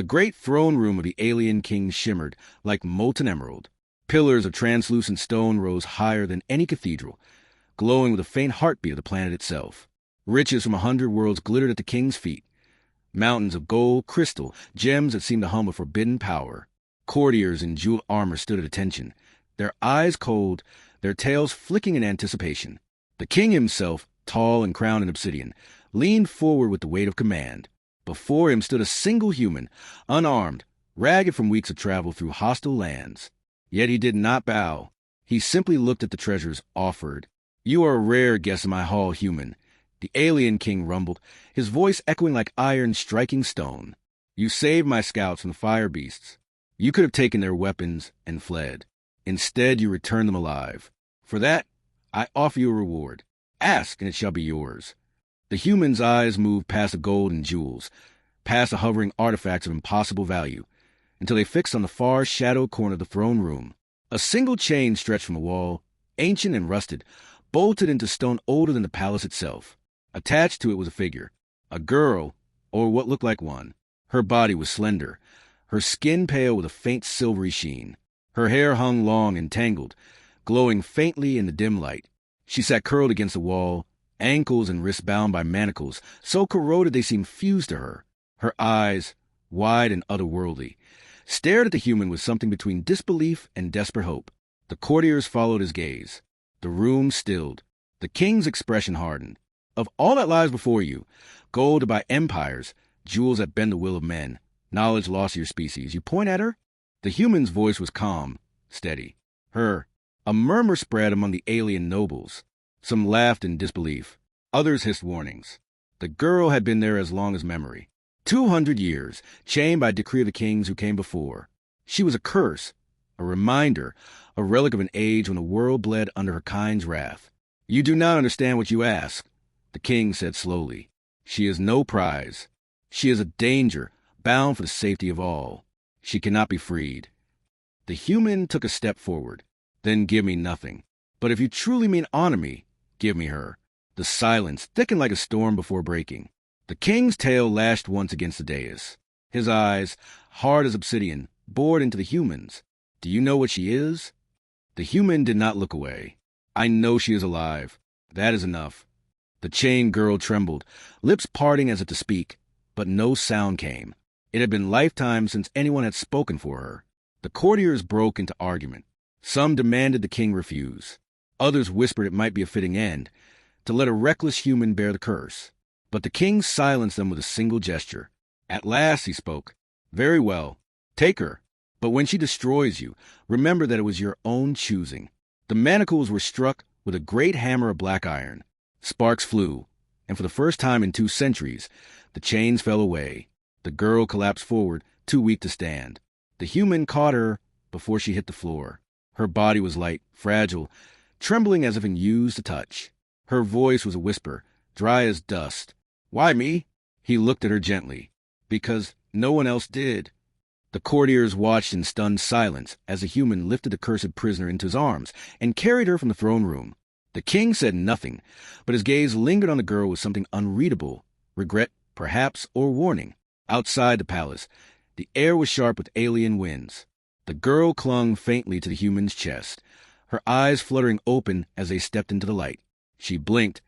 The great throne room of the alien king shimmered like molten emerald. Pillars of translucent stone rose higher than any cathedral, glowing with the faint heartbeat of the planet itself. Riches from 100 worlds glittered at the king's feet. Mountains of gold, crystal, gems that seemed to hum with forbidden power. Courtiers in jeweled armor stood at attention, their eyes cold, their tails flicking in anticipation. The king himself, tall and crowned in obsidian, leaned forward with the weight of command. Before him stood a single human, unarmed, ragged from weeks of travel through hostile lands. Yet he did not bow. He simply looked at the treasures offered. "You are a rare guest in my hall, human," the alien king rumbled, his voice echoing like iron striking stone. "You saved my scouts from the fire beasts. You could have taken their weapons and fled. Instead, you returned them alive. For that, I offer you a reward. Ask, and it shall be yours." The human's eyes moved past the gold and jewels, past the hovering artifacts of impossible value, until they fixed on the far shadowed corner of the throne room. A single chain stretched from the wall, ancient and rusted, bolted into stone older than the palace itself. Attached to it was a figure, a girl, or what looked like one. Her body was slender, her skin pale with a faint silvery sheen. Her hair hung long and tangled, glowing faintly in the dim light. She sat curled against the wall, ankles and wrists bound by manacles, so corroded they seemed fused to her. Her eyes, wide and otherworldly, stared at the human with something between disbelief and desperate hope. The courtiers followed his gaze. The room stilled. The king's expression hardened. "Of all that lies before you, gold to buy empires, jewels that bend the will of men, knowledge lost to your species, you point at her?" The human's voice was calm, steady. "Her." A murmur spread among the alien nobles. Some laughed in disbelief. Others hissed warnings. The girl had been there as long as memory. 200 years, chained by decree of the kings who came before. She was a curse, a reminder, a relic of an age when the world bled under her kind's wrath. "You do not understand what you ask," the king said slowly. "She is no prize. She is a danger, bound for the safety of all. She cannot be freed." The human took a step forward. "Then give me nothing. But if you truly mean honor me, give me her." The silence thickened like a storm before breaking. The king's tail lashed once against the dais. His eyes, hard as obsidian, bored into the human's. "Do you know what she is?" The human did not look away. "I know she is alive. That is enough." The chained girl trembled, lips parting as if to speak, but no sound came. It had been lifetimes since anyone had spoken for her. The courtiers broke into argument. Some demanded the king refuse. Others whispered it might be a fitting end, to let a reckless human bear the curse. But the king silenced them with a single gesture. At last he spoke. "Very well. Take her. But when she destroys you, remember that it was your own choosing." The manacles were struck with a great hammer of black iron. Sparks flew, and for the first time in 2 centuries, the chains fell away. The girl collapsed forward, too weak to stand. The human caught her before she hit the floor. Her body was light, fragile, trembling as if used to touch. Her voice was a whisper, dry as dust. "Why me?" He looked at her gently. "Because no one else did." The courtiers watched in stunned silence as the human lifted the cursed prisoner into his arms and carried her from the throne room. The king said nothing, but his gaze lingered on the girl with something unreadable, regret, perhaps, or warning. Outside the palace, the air was sharp with alien winds. The girl clung faintly to the human's chest, her eyes fluttering open as they stepped into the light. She blinked,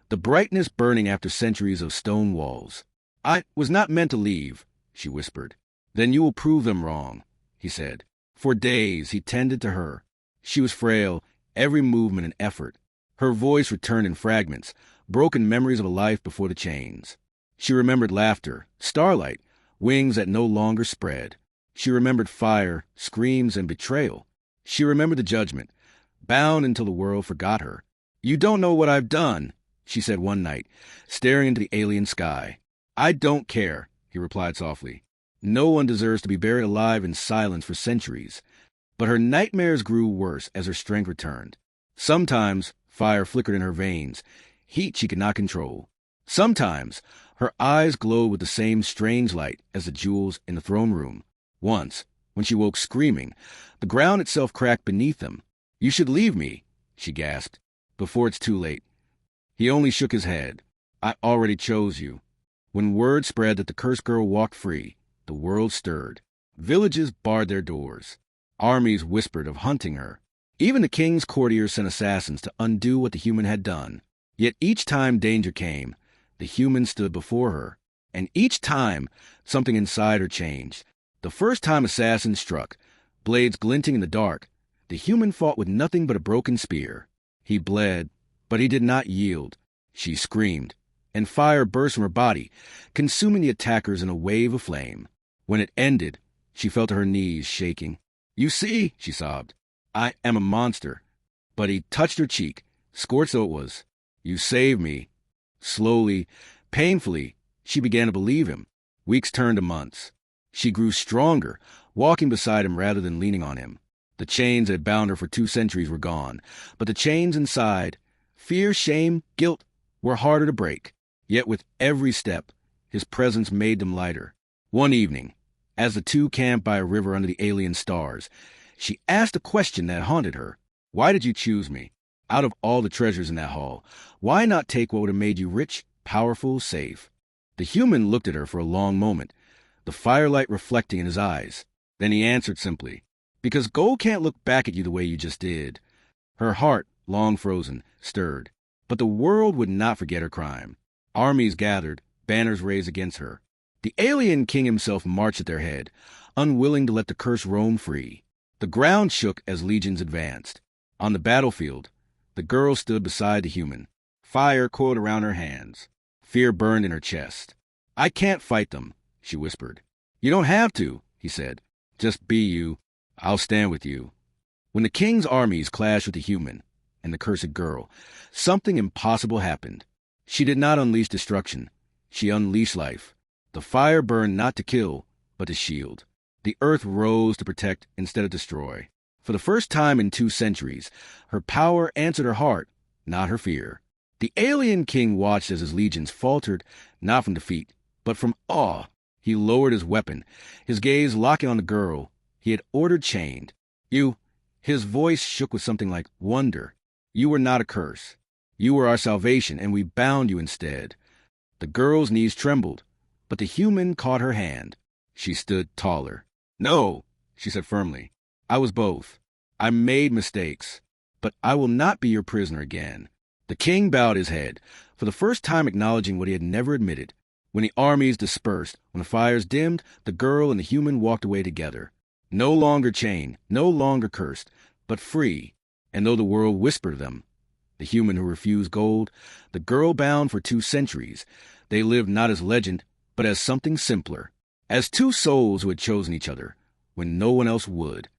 the brightness burning after centuries of stone walls. "I was not meant to leave," she whispered. "Then you will prove them wrong," he said. For days he tended to her. She was frail, every movement an effort. Her voice returned in fragments, broken memories of a life before the chains. She remembered laughter, starlight, wings that no longer spread. She remembered fire, screams, and betrayal. She remembered the judgment, bound until the world forgot her. "You don't know what I've done," she said one night, staring into the alien sky. "I don't care," he replied softly. "No one deserves to be buried alive in silence for centuries." But her nightmares grew worse as her strength returned. Sometimes fire flickered in her veins, heat she could not control. Sometimes her eyes glowed with the same strange light as the jewels in the throne room. Once, when she woke screaming, the ground itself cracked beneath them. "You should leave me," she gasped, "before it's too late." He only shook his head. "I already chose you." When word spread that the cursed girl walked free, the world stirred. Villages barred their doors. Armies whispered of hunting her. Even the king's courtiers sent assassins to undo what the human had done. Yet each time danger came, the human stood before her. And each time, something inside her changed. The first time assassins struck, blades glinting in the dark, the human fought with nothing but a broken spear. He bled, but he did not yield. She screamed, and fire burst from her body, consuming the attackers in a wave of flame. When it ended, she fell to her knees, shaking. "You see," she sobbed, "I am a monster." But he touched her cheek, scorched though it was. "You saved me." Slowly, painfully, she began to believe him. Weeks turned to months. She grew stronger, walking beside him rather than leaning on him. The chains that had bound her for 2 centuries were gone, but the chains inside, fear, shame, guilt, were harder to break. Yet with every step, his presence made them lighter. One evening, as the two camped by a river under the alien stars, she asked a question that haunted her. "Why did you choose me? Out of all the treasures in that hall, why not take what would have made you rich, powerful, safe?" The human looked at her for a long moment, the firelight reflecting in his eyes. Then he answered simply, "Because gold can't look back at you the way you just did." Her heart, long frozen, stirred. But the world would not forget her crime. Armies gathered, banners raised against her. The alien king himself marched at their head, unwilling to let the curse roam free. The ground shook as legions advanced. On the battlefield, the girl stood beside the human. Fire coiled around her hands. Fear burned in her chest. "I can't fight them," she whispered. "You don't have to," he said. "Just be you. I'll stand with you." When the king's armies clashed with the human and the cursed girl, something impossible happened. She did not unleash destruction. She unleashed life. The fire burned not to kill, but to shield. The earth rose to protect instead of destroy. For the first time in 2 centuries, her power answered her heart, not her fear. The alien king watched as his legions faltered, not from defeat, but from awe. He lowered his weapon, his gaze locking on the girl he had ordered chained. "You," his voice shook with something like wonder. "You were not a curse. You were our salvation, and we bound you instead." The girl's knees trembled, but the human caught her hand. She stood taller. "No," she said firmly. "I was both. I made mistakes, but I will not be your prisoner again." The king bowed his head, for the first time acknowledging what he had never admitted. When the armies dispersed, when the fires dimmed, the girl and the human walked away together. No longer chained, no longer cursed, but free. And though the world whispered of them, the human who refused gold, the girl bound for 2 centuries, they lived not as legend, but as something simpler, as 2 souls who had chosen each other when no one else would.